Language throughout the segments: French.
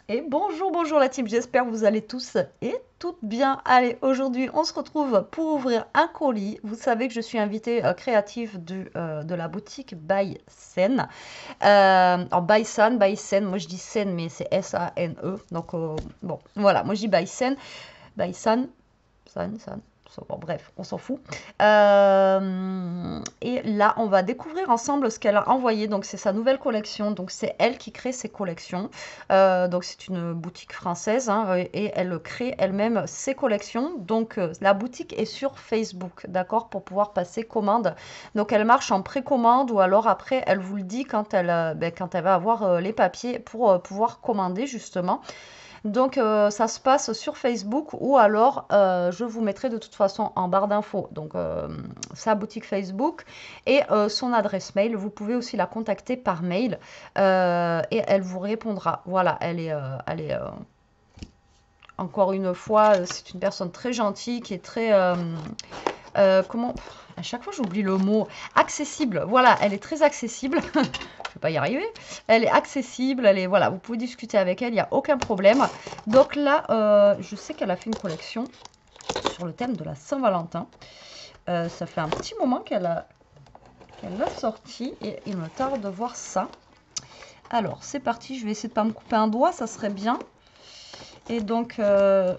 Et bonjour, bonjour la team, j'espère que vous allez tous et toutes bien. Allez, aujourd'hui on se retrouve pour ouvrir un colis. Vous savez que je suis invitée créative de la boutique By Sen. Alors By Sen, moi je dis Sen mais c'est S-A-N-E. Donc bon, voilà, moi je dis By Sen. By San, San. Bon, bref, on s'en fout. Et là, on va découvrir ensemble ce qu'elle a envoyé. Donc, c'est sa nouvelle collection. Donc, c'est elle qui crée ses collections. Donc, c'est une boutique française hein, et elle crée elle-même ses collections. Donc, la boutique est sur Facebook, d'accord, pour pouvoir passer commande. Donc, elle marche en précommande ou alors après, elle vous le dit quand elle va avoir les papiers pour pouvoir commander justement. Donc ça se passe sur Facebook ou alors je vous mettrai de toute façon en barre d'infos donc sa boutique Facebook et son adresse mail. Vous pouvez aussi la contacter par mail et elle vous répondra. Voilà, elle est encore une fois, c'est une personne très gentille qui est très comment à chaque fois j'oublie le mot accessible. Voilà, elle est très accessible. Je vais pas y arriver. Elle est accessible, elle est voilà, vous pouvez discuter avec elle, il n'y a aucun problème. Donc là, je sais qu'elle a fait une collection sur le thème de la Saint-Valentin. Ça fait un petit moment qu'elle l'a sorti et il me tarde de voir ça. Alors c'est parti, je vais essayer de pas me couper un doigt, ça serait bien. Et donc je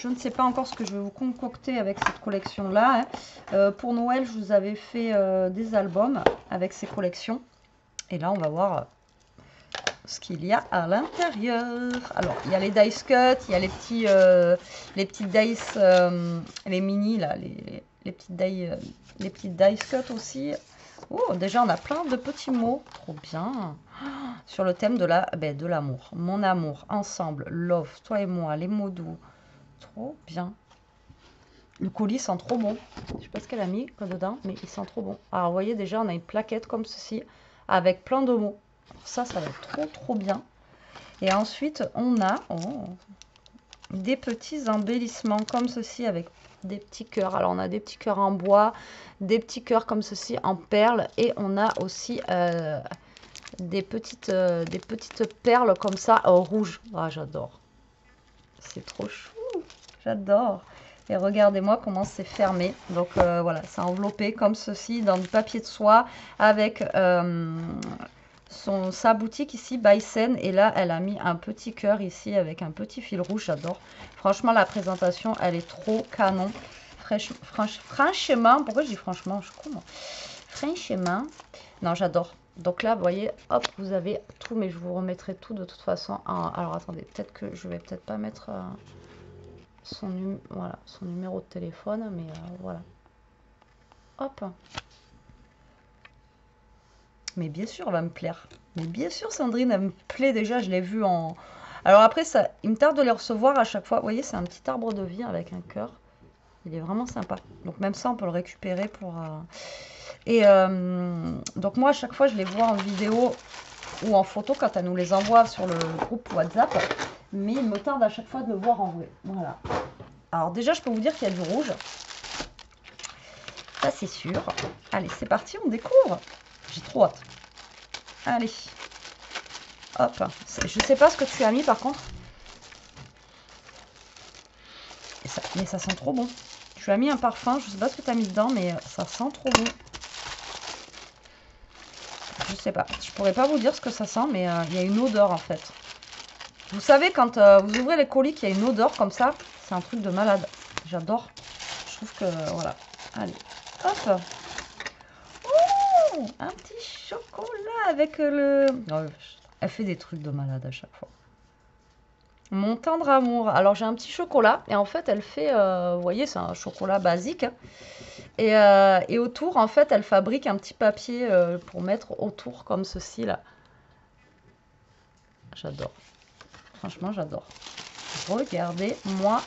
ne sais pas encore ce que je vais vous concocter avec cette collection-là. Hein. Pour Noël, je vous avais fait des albums avec ces collections. Et là, on va voir ce qu'il y a à l'intérieur. Alors, il y a les dice cut, il y a les petits dice, les mini, là, les petites dice cut aussi. Oh, déjà, on a plein de petits mots. Trop bien. Sur le thème de l'amour. Mon amour, ensemble, love, toi et moi, les mots doux. Trop bien. Le colis sent trop bon. Je sais pas ce qu'elle a mis dedans, mais il sent trop bon. Alors, vous voyez, déjà, on a une plaquette comme ceci, avec plein de mots. Ça va être trop, trop bien. Et ensuite, on a des petits embellissements comme ceci, avec des petits cœurs. Alors, on a des petits cœurs en bois, des petits cœurs comme ceci en perles. Et on a aussi des petites perles comme ça, rouges. Ah, j'adore. C'est trop chou. J'adore. Et regardez-moi comment c'est fermé. Donc voilà, c'est enveloppé comme ceci dans du papier de soie avec sa boutique ici, By Sen. Et là, elle a mis un petit cœur ici avec un petit fil rouge. J'adore. Franchement, la présentation, elle est trop canon. Franchement, pourquoi je dis franchement? Je suis con, moi. Franchement, non, j'adore. Donc là, vous voyez, hop, vous avez tout, mais je vous remettrai tout de toute façon. Alors attendez, peut-être que je vais peut-être pas mettre voilà, son numéro de téléphone, mais voilà. Hop. Mais bien sûr, elle va me plaire. Mais bien sûr, Sandrine, elle me plaît déjà, je l'ai vue en... Alors après, ça, il me tarde de les recevoir à chaque fois. Vous voyez, c'est un petit arbre de vie avec un cœur. Il est vraiment sympa. Donc même ça, on peut le récupérer pour... Et donc moi, à chaque fois, je les vois en vidéo ou en photo quand elle nous les envoie sur le groupe WhatsApp. Mais il me tarde à chaque fois de le voir en vrai. Voilà. Alors déjà, je peux vous dire qu'il y a du rouge. Ça, c'est sûr. Allez, c'est parti, on découvre. J'ai trop hâte. Allez. Hop. Je sais pas ce que tu as mis, par contre. Mais ça sent trop bon. Tu as mis un parfum, je sais pas ce que tu as mis dedans, mais ça sent trop bon. Je sais pas. Je pourrais pas vous dire ce que ça sent, mais il y a une odeur, en fait. Vous savez, quand vous ouvrez les colis, qu'il y a une odeur comme ça, c'est un truc de malade. J'adore. Je trouve que, voilà. Allez. Hop. Oh, un petit chocolat avec le... Oh, elle fait des trucs de malade à chaque fois. Mon tendre amour. Alors j'ai un petit chocolat et en fait elle fait, vous voyez, c'est un chocolat basique. Et autour, en fait, elle fabrique un petit papier pour mettre autour comme ceci là. J'adore. Franchement, j'adore. Regardez-moi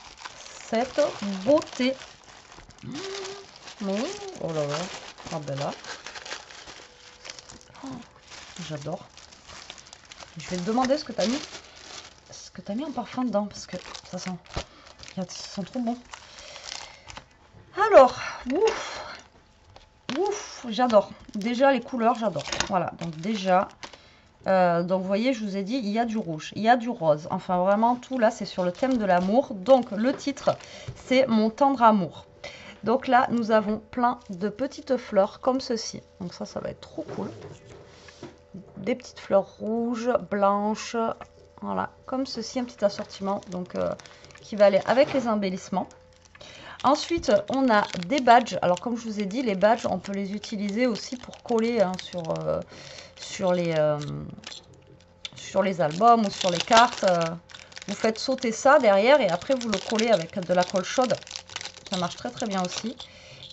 cette beauté. Oh là là. Ah ben là. Oh, j'adore. Je vais te demander ce que tu as mis. Ce que tu as mis en parfum dedans parce que ça sent trop bon. Alors, ouf, j'adore. Déjà les couleurs, j'adore. Voilà, donc déjà, Donc vous voyez, je vous ai dit, il y a du rouge, il y a du rose. Enfin vraiment, tout là, c'est sur le thème de l'amour. Donc le titre, c'est Mon tendre amour. Donc là, nous avons plein de petites fleurs comme ceci. Donc ça va être trop cool. Des petites fleurs rouges, blanches, voilà, comme ceci, un petit assortiment donc qui va aller avec les embellissements. Ensuite, on a des badges. Alors, comme je vous ai dit, les badges, on peut les utiliser aussi pour coller hein, sur les albums ou sur les cartes. Vous faites sauter ça derrière et après, vous le collez avec de la colle chaude. Ça marche très, très bien aussi.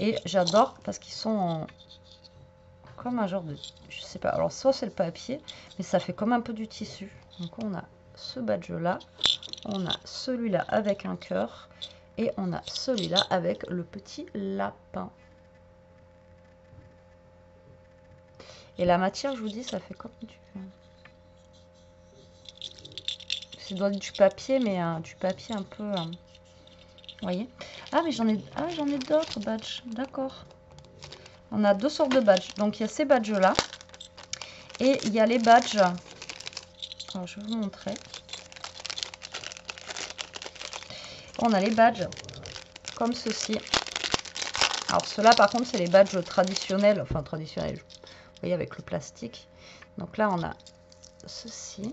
Et j'adore parce qu'ils sont en... comme un genre de... je sais pas. Alors, soit c'est le papier, mais ça fait comme un peu du tissu. Donc, on a ce badge-là. On a celui-là avec un cœur. Et on a celui-là avec le petit lapin. Et la matière, je vous dis, ça fait comme du... c'est du papier, mais du papier un peu... vous voyez? Ah, mais j'en ai d'autres badges. D'accord. On a deux sortes de badges. Donc, il y a ces badges-là. Et il y a les badges... alors, je vais vous montrer. On a les badges comme ceci. Alors ceux-là par contre c'est les badges traditionnels, enfin traditionnels, vous voyez avec le plastique. Donc là on a ceci.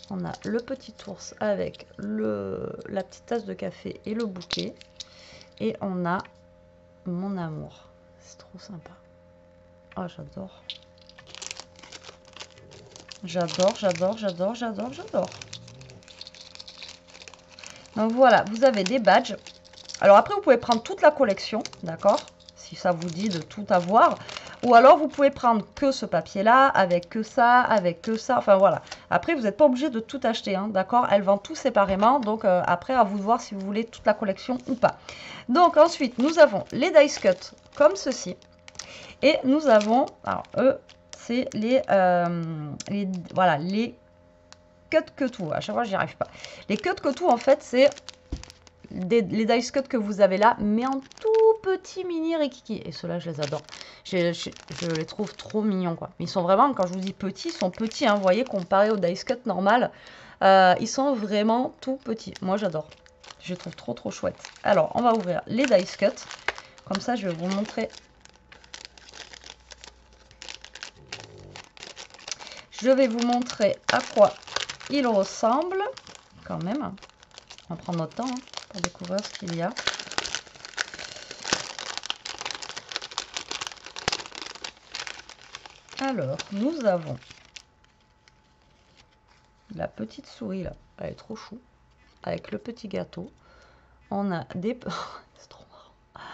On a le petit ours avec la petite tasse de café et le bouquet. Et on a mon amour. C'est trop sympa. Oh j'adore. J'adore, j'adore, j'adore, j'adore, j'adore. Donc voilà, vous avez des badges. Alors après, vous pouvez prendre toute la collection, d'accord? Si ça vous dit de tout avoir. Ou alors, vous pouvez prendre que ce papier-là, avec que ça, avec que ça. Enfin voilà. Après, vous n'êtes pas obligé de tout acheter, hein, d'accord? Elle vend tout séparément. Donc après, à vous de voir si vous voulez toute la collection ou pas. Donc ensuite, nous avons les dice cut comme ceci. Et nous avons, alors eux, c'est voilà, les cut que tout. À chaque fois, j'y arrive pas. Les cut que tout, en fait, c'est les dice cut que vous avez là, mais en tout petit mini rikiki. Et ceux-là, je les adore. Je les trouve trop mignons, quoi. Ils sont vraiment, quand je vous dis petits, ils sont petits, hein, vous voyez, comparé aux dice cut normal. Ils sont vraiment tout petits. Moi, j'adore. Je les trouve trop, trop chouettes. Alors, on va ouvrir les dice cut. Comme ça, je vais vous montrer. Je vais vous montrer à quoi ils ressemblent. Quand même. On va prendre notre temps, hein, pour découvrir ce qu'il y a. Alors, nous avons la petite souris là, elle est trop chou, avec le petit gâteau. On a des... c'est trop marrant.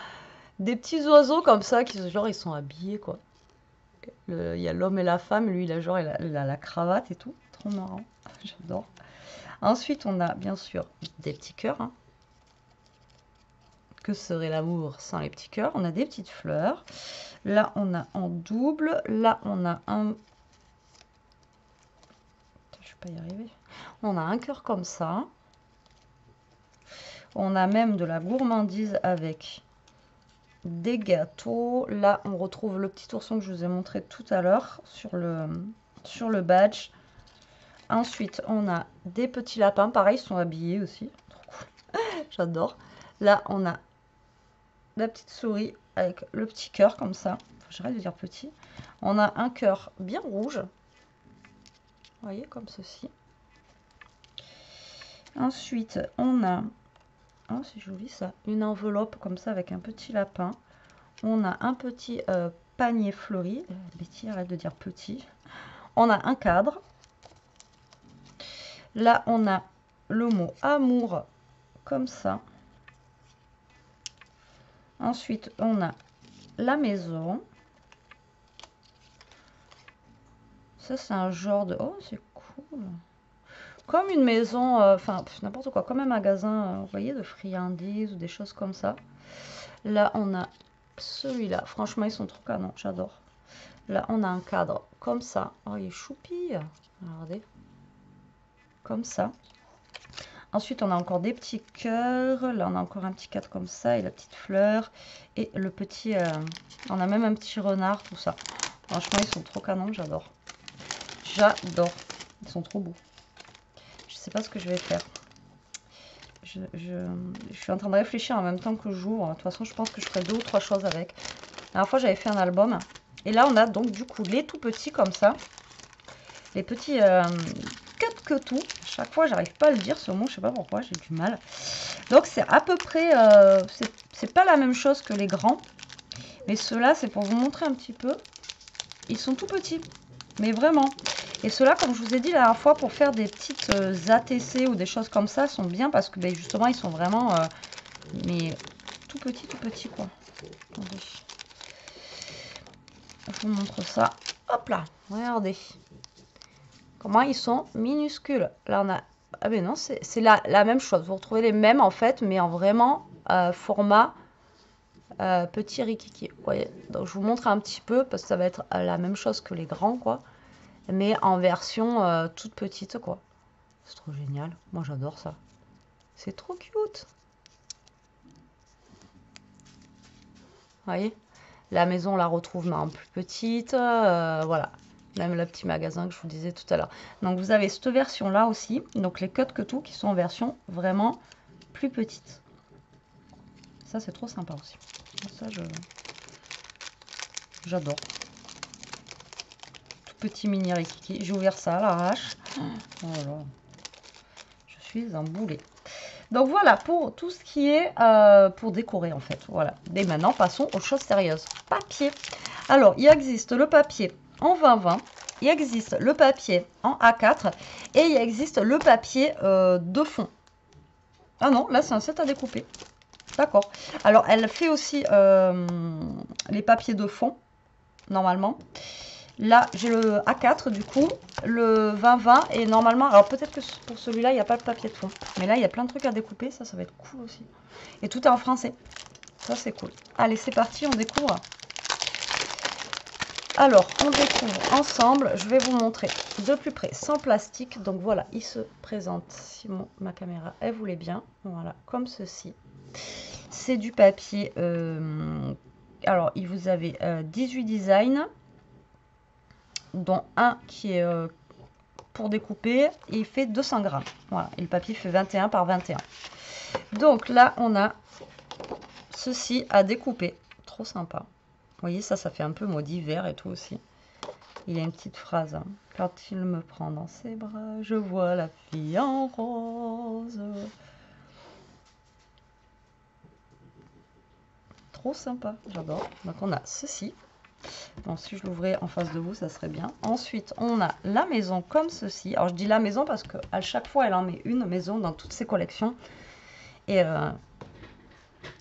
Des petits oiseaux comme ça, qui genre ils sont habillés quoi. Il y a l'homme et la femme, lui il a genre il a la cravate et tout, trop marrant, j'adore. Ensuite on a bien sûr des petits cœurs, hein. Que serait l'amour sans les petits cœurs? On a des petites fleurs. Là, on a en double. Là, on a un... je vais pas y arriver. On a un cœur comme ça. On a même de la gourmandise avec des gâteaux. Là, on retrouve le petit ourson que je vous ai montré tout à l'heure sur le badge. Ensuite, on a des petits lapins. Pareil, ils sont habillés aussi. Trop cool. J'adore. Là, on a la petite souris avec le petit cœur comme ça. J'arrête de dire petit. On a un cœur bien rouge. Vous voyez, comme ceci. Ensuite, on a... oh, c'est joli ça. Une enveloppe comme ça avec un petit lapin. On a un petit panier fleuri. Betty, arrête de dire petit. On a un cadre. Là, on a le mot amour comme ça. Ensuite, on a la maison. Ça, c'est un genre de... oh, c'est cool. Comme une maison, enfin, n'importe quoi. Comme un magasin, vous voyez, de friandises ou des choses comme ça. Là, on a celui-là. Franchement, ils sont trop canons. J'adore. Là, on a un cadre comme ça. Oh, il est choupi. Regardez. Comme ça. Ensuite, on a encore des petits cœurs. Là, on a encore un petit cadre comme ça. Et la petite fleur. Et le petit... on a même un petit renard, tout ça. Franchement, ils sont trop canons. J'adore. J'adore. Ils sont trop beaux. Je sais pas ce que je vais faire. Je suis en train de réfléchir en même temps que j'ouvre. De toute façon, je pense que je ferai 2 ou 3 choses avec. La dernière fois, j'avais fait un album. Et là, on a donc du coup les tout petits comme ça. Les petits cut-que-tout. Chaque fois, j'arrive pas à le dire ce mot. Je sais pas pourquoi, j'ai du mal. Donc, c'est à peu près... c'est pas la même chose que les grands. Mais ceux-là, c'est pour vous montrer un petit peu. Ils sont tout petits. Mais vraiment. Et ceux-là, comme je vous ai dit la dernière fois, pour faire des petites ATC ou des choses comme ça, sont bien parce que ben, justement, ils sont vraiment mais tout petits quoi. Attendez. Je vous montre ça. Hop là, regardez. Comment ils sont minuscules. Là, on a... Ah ben non, c'est la même chose. Vous retrouvez les mêmes en fait, mais en vraiment format petit rikiki. Vous voyez. Donc, je vous montre un petit peu parce que ça va être la même chose que les grands quoi. Mais en version toute petite quoi. C'est trop génial. Moi j'adore ça. C'est trop cute. Vous voyez, la maison on la retrouve mais en plus petite. Voilà. Même le petit magasin que je vous disais tout à l'heure. Donc vous avez cette version là aussi. Donc les cut-que-tout qui sont en version vraiment plus petite. Ça c'est trop sympa aussi. Ça j'adore. Petit mini rikiki. J'ai ouvert ça à l'arrache. Voilà. Je suis un boulet. Donc voilà pour tout ce qui est pour décorer en fait. Voilà. Et maintenant passons aux choses sérieuses. Papier. Alors il existe le papier en 20-20. Il existe le papier en A4. Et il existe le papier de fond. Ah non, là c'est un set à découper. D'accord. Alors elle fait aussi les papiers de fond. Normalement. Là, j'ai le A4 du coup, le 20-20 et normalement, alors peut-être que pour celui-là, il n'y a pas de papier de fond. Mais là, il y a plein de trucs à découper, ça va être cool aussi. Et tout est en français. Ça, c'est cool. Allez, c'est parti, on découvre. Alors, on découvre ensemble. Je vais vous montrer de plus près, sans plastique. Donc voilà, il se présente, si ma caméra, elle voulait bien. Voilà, comme ceci. C'est du papier. Alors, vous avez 18 designs. Dont un qui est pour découper et il fait 200 grammes. Voilà, et le papier fait 21 par 21. Donc là, on a ceci à découper. Trop sympa. Vous voyez, ça fait un peu mot d'hiver et tout aussi. Il y a une petite phrase. Hein. Quand il me prend dans ses bras, je vois la fille en rose. Trop sympa, j'adore. Donc on a ceci. Donc si je l'ouvrais en face de vous, ça serait bien. Ensuite, on a la maison comme ceci. Alors je dis la maison parce qu'à chaque fois, elle en met une maison dans toutes ses collections. Et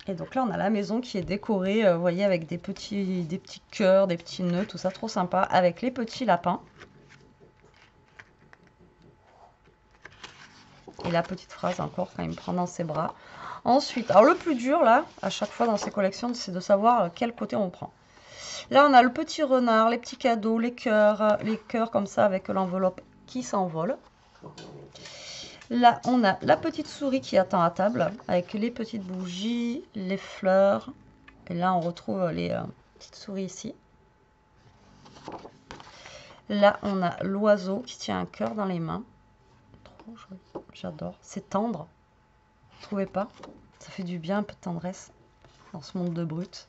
donc là, on a la maison qui est décorée, vous voyez, avec des petits cœurs, des petits nœuds, tout ça, trop sympa. Avec les petits lapins. Et la petite phrase encore quand il me prend dans ses bras. Ensuite, alors le plus dur là, à chaque fois dans ces collections, c'est de savoir quel côté on prend. Là, on a le petit renard, les petits cadeaux, les cœurs comme ça avec l'enveloppe qui s'envole. Là, on a la petite souris qui attend à table avec les petites bougies, les fleurs. Et là, on retrouve les petites souris ici. Là, on a l'oiseau qui tient un cœur dans les mains. Trop joli, j'adore. C'est tendre, vous trouvez pas? Ça fait du bien, un peu de tendresse dans ce monde de brut.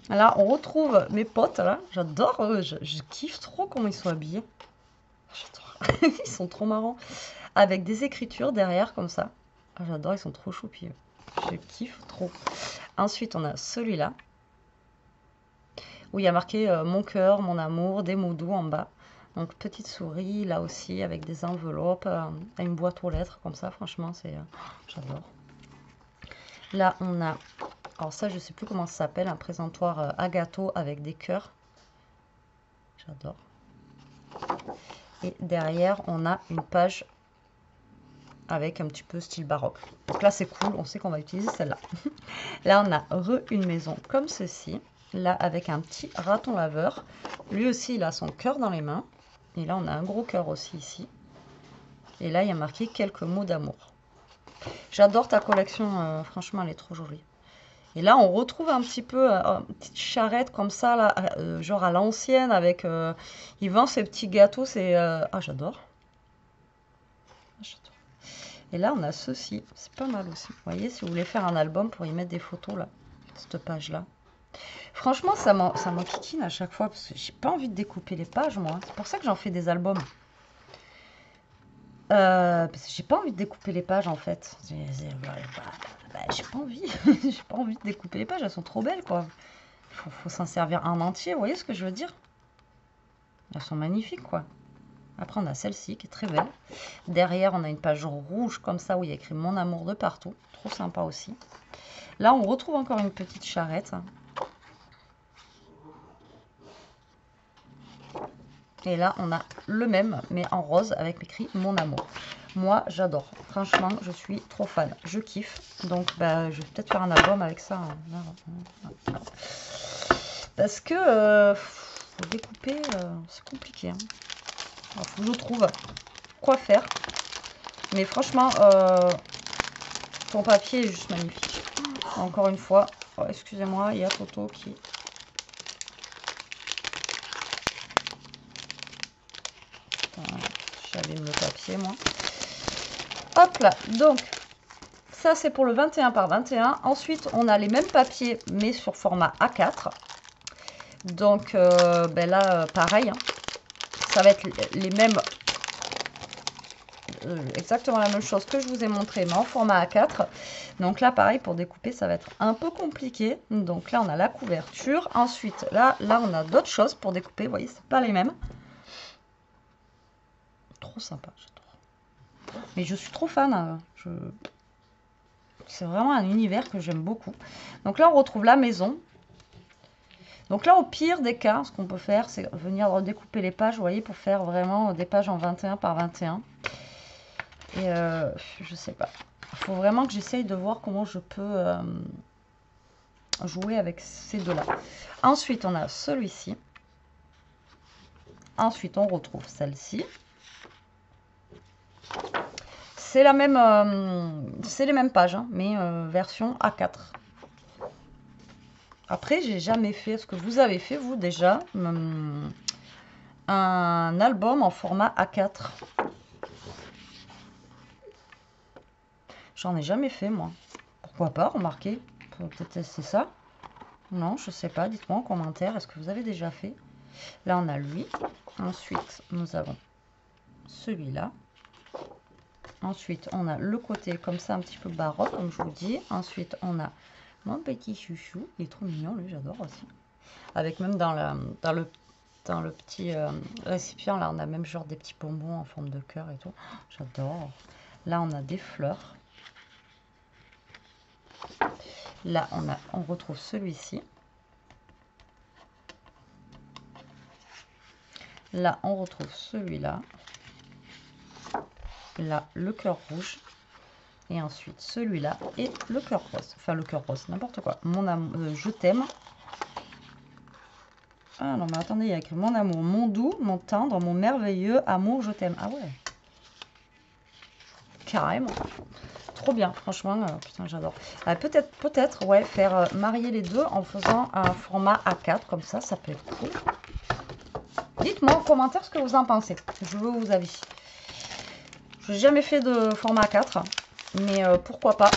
Là, on retrouve mes potes, là. J'adore, je kiffe trop comment ils sont habillés. J'adore. Ils sont trop marrants. Avec des écritures derrière, comme ça. Ah, j'adore, ils sont trop choupis. Je kiffe trop. Ensuite, on a celui-là. Où il y a marqué mon cœur, mon amour, des mots doux en bas. Donc, petite souris, là aussi, avec des enveloppes, une boîte aux lettres, comme ça. Franchement, c'est j'adore. Là, on a... Alors ça, je ne sais plus comment ça s'appelle, un présentoir à gâteau avec des cœurs. J'adore. Et derrière, on a une page avec un petit peu style baroque. Donc là, c'est cool, on sait qu'on va utiliser celle-là. Là, on a une maison comme ceci. Là, avec un petit raton laveur. Lui aussi, il a son cœur dans les mains. Et là, on a un gros cœur aussi ici. Et là, il y a marqué quelques mots d'amour. J'adore ta collection, franchement, elle est trop jolie. Et là, on retrouve un petit peu une petite charrette comme ça, là, genre à l'ancienne, avec... il vend ses petits gâteaux, c'est... Ah, j'adore. J'adore. Et là, on a ceci. C'est pas mal aussi. Vous voyez, si vous voulez faire un album pour y mettre des photos, là, cette page-là. Franchement, ça m'enquiquine à chaque fois, parce que j'ai pas envie de découper les pages, moi. C'est pour ça que j'en fais des albums. Parce que j'ai pas envie de découper les pages, en fait. J'ai pas envie. J'ai pas envie de découper les pages, elles sont trop belles, quoi. Faut s'en servir un entier, vous voyez ce que je veux dire? Elles sont magnifiques, quoi. Après, on a celle-ci qui est très belle. Derrière, on a une page rouge comme ça où il y a écrit Mon amour de partout. Trop sympa aussi. Là, on retrouve encore une petite charrette. Et là, on a le même, mais en rose, avec écrit Mon amour. Moi, j'adore. Franchement, je suis trop fan. Je kiffe. Donc, bah, je vais peut-être faire un album avec ça. Parce que faut découper, c'est compliqué. Hein. Alors, faut que je trouve quoi faire. Mais franchement, ton papier est juste magnifique. Encore une fois, oh, excusez-moi, il y a Toto qui... J'abîme le papier, moi. Hop là, donc, ça c'est pour le 21 par 21. Ensuite, on a les mêmes papiers, mais sur format A4. Donc, ben là, pareil, hein. Ça va être les mêmes... exactement la même chose que je vous ai montré, mais en format A4. Donc là, pareil, pour découper, ça va être un peu compliqué. Donc là, on a la couverture. Ensuite, là on a d'autres choses pour découper. Vous voyez, c'est pas les mêmes. Trop sympa, j'adore. Mais je suis trop fan. C'est vraiment un univers que j'aime beaucoup. Donc là, on retrouve la maison. Donc là, au pire des cas, ce qu'on peut faire, c'est venir redécouper les pages, vous voyez, pour faire vraiment des pages en 21 par 21. Et je sais pas. Il faut vraiment que j'essaye de voir comment je peux jouer avec ces deux-là. Ensuite, on a celui-ci. Ensuite, on retrouve celle-ci. C'est la même, c'est les mêmes pages, hein, mais version A4. Après, j'ai jamais fait, ce que vous avez fait, vous, déjà, un album en format A4. J'en ai jamais fait, moi. Pourquoi pas, remarquez. Peut-être tester ça. Non, je sais pas. Dites-moi en commentaire. Est-ce que vous avez déjà fait? Là, on a lui. Ensuite, nous avons celui-là. Ensuite, on a le côté comme ça, un petit peu baroque, comme je vous dis. Ensuite, on a mon petit chouchou. Il est trop mignon, lui, j'adore aussi. Avec même dans le petit récipient, là, on a même genre des petits bonbons en forme de cœur et tout. J'adore. Là, on a des fleurs. Là, on retrouve celui-ci. Là, on retrouve celui-là. Là, le cœur rouge. Et ensuite, celui-là et le cœur rose. Enfin, le cœur rose, n'importe quoi. Mon amour, je t'aime. Ah non, mais attendez, il y a écrit mon amour, mon doux, mon tendre, mon merveilleux amour, je t'aime. Ah ouais. Carrément. Trop bien, franchement, putain, j'adore. Peut-être, ouais, faire marier les deux en faisant un format A4, comme ça peut être cool. Dites-moi en commentaire ce que vous en pensez. Je veux vos avis. Je n'ai jamais fait de format A4, mais pourquoi pas.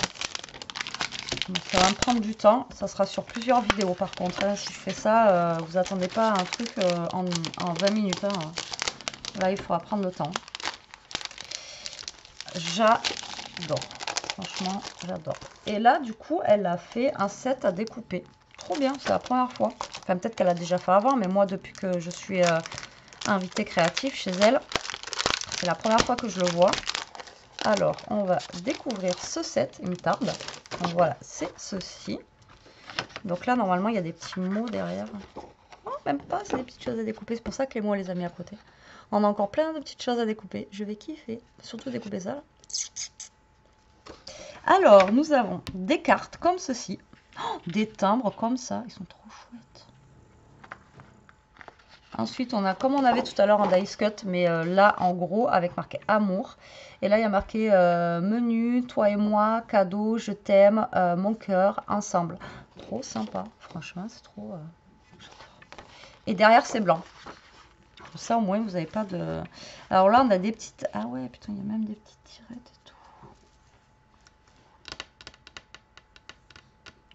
Ça va me prendre du temps. Ça sera sur plusieurs vidéos par contre. Hein. Si je fais ça, vous attendez pas à un truc en 20 minutes. Hein. Là, il faudra prendre le temps. J'adore. Franchement, j'adore. Et là, du coup, elle a fait un set à découper. Trop bien, c'est la première fois. Enfin, peut-être qu'elle a déjà fait avant, mais moi, depuis que je suis invitée créative chez elle, c'est la première fois que je le vois. Alors, on va découvrir ce set, il me tarde. Donc voilà, c'est ceci. Donc là, normalement, il y a des petits mots derrière. Oh, même pas, c'est des petites choses à découper. C'est pour ça que les mots, on les a mis à côté. On a encore plein de petites choses à découper. Je vais kiffer. Surtout découper ça. Là. Alors, nous avons des cartes comme ceci. Oh, des timbres comme ça. Ils sont trop chouettes. Ensuite, on a, comme on avait tout à l'heure en dice cut, mais là, en gros, avec marqué amour. Et là, il y a marqué menu, toi et moi, cadeau, je t'aime, mon cœur, ensemble. Trop sympa, franchement, c'est trop... Et derrière, c'est blanc. Comme ça, au moins, vous n'avez pas de... Alors là, on a des petites... Ah ouais, putain, il y a même des petites tirettes et tout.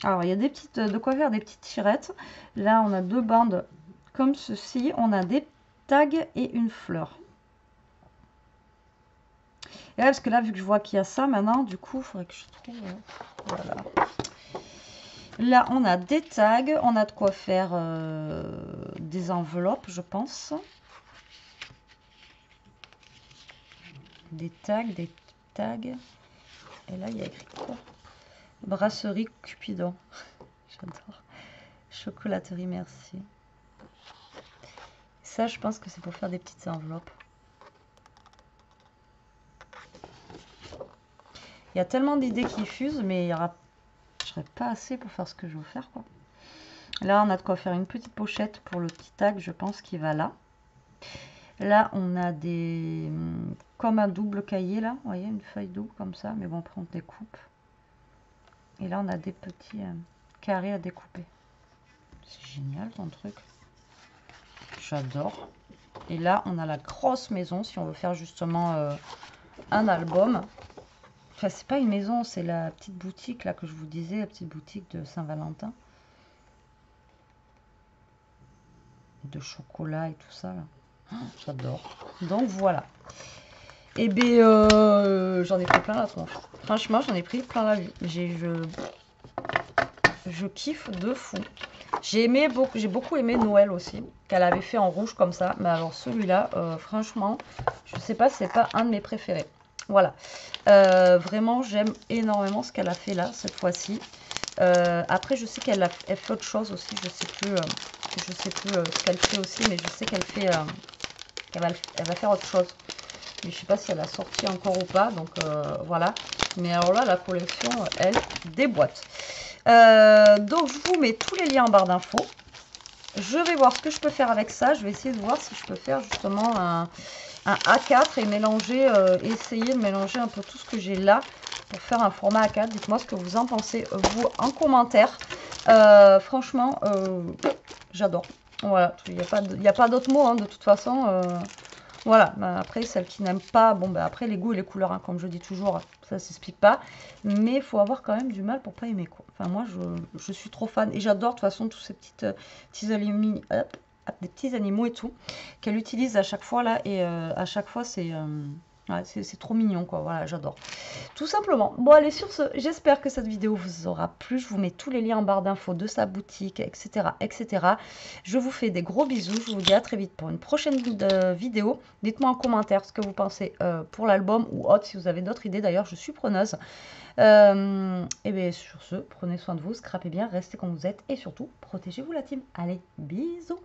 Alors, il y a des petites... De quoi faire des petites tirettes. Là, on a 2 bandes comme ceci. On a des tags et une fleur. Et là, parce que là, vu que je vois qu'il y a ça maintenant, du coup, il faudrait que je trouve... Voilà. Là, on a des tags. On a de quoi faire des enveloppes, je pense. Des tags, des tags. Et là, il y a écrit quoi? Brasserie Cupidon. J'adore. Chocolaterie, merci. Ça, je pense que c'est pour faire des petites enveloppes. Il y a tellement d'idées qui fusent, mais il y aura... je serai pas assez pour faire ce que je veux faire, quoi. Là, on a de quoi faire une petite pochette pour le petit tag, je pense, qui va là. Là, on a des... comme un double cahier, là. Vous voyez, une feuille double comme ça, mais bon, après, on découpe. Et là, on a des petits carrés à découper. C'est génial, ton truc. J'adore. Et là, on a la grosse maison, si on veut faire justement un album. Enfin, c'est pas une maison, c'est la petite boutique, là, que je vous disais, la petite boutique de Saint-Valentin. De chocolat et tout ça, là. Oh, j'adore. Donc, voilà. Et bien, j'en ai pris plein la tronche. Franchement, j'en ai pris plein la vue. Je kiffe de fou. J'ai beaucoup aimé Noël aussi, qu'elle avait fait en rouge comme ça. Mais alors celui-là, franchement, je sais pas, c'est pas un de mes préférés. Voilà. Vraiment, j'aime énormément ce qu'elle a fait là, cette fois-ci. Après, je sais qu'elle fait autre chose aussi. Je sais plus ce qu'elle fait aussi, mais je sais qu'elle fait, elle va faire autre chose. Mais je sais pas si elle a sorti encore ou pas, donc voilà. Mais alors là, la collection, elle déboîte. Donc je vous mets tous les liens en barre d'infos. Je vais voir ce que je peux faire avec ça. Je vais essayer de voir si je peux faire justement un A4 et mélanger, essayer de mélanger un peu tout ce que j'ai là pour faire un format A4. Dites-moi ce que vous en pensez, vous, en commentaire. Franchement, j'adore. Voilà, il n'y a pas d'autre mot, hein, de toute façon. Voilà, après, celles qui n'aiment pas, bon, ben après, les goûts et les couleurs, hein, comme je dis toujours, ça ne s'explique pas. Mais il faut avoir quand même du mal pour pas aimer, quoi. Enfin, moi, je suis trop fan. Et j'adore, de toute façon, tous ces petits animaux, des petits animaux et tout, qu'elle utilise à chaque fois, là. Et à chaque fois, c'est trop mignon, quoi. Voilà, j'adore. Tout simplement. Bon, allez, sur ce, j'espère que cette vidéo vous aura plu. Je vous mets tous les liens en barre d'infos de sa boutique, etc., etc. Je vous fais des gros bisous. Je vous dis à très vite pour une prochaine vidéo. Dites-moi en commentaire ce que vous pensez pour l'album ou autre, si vous avez d'autres idées. D'ailleurs, je suis preneuse. Et bien, sur ce, prenez soin de vous, scrapez bien, restez comme vous êtes et surtout, protégez-vous la team. Allez, bisous!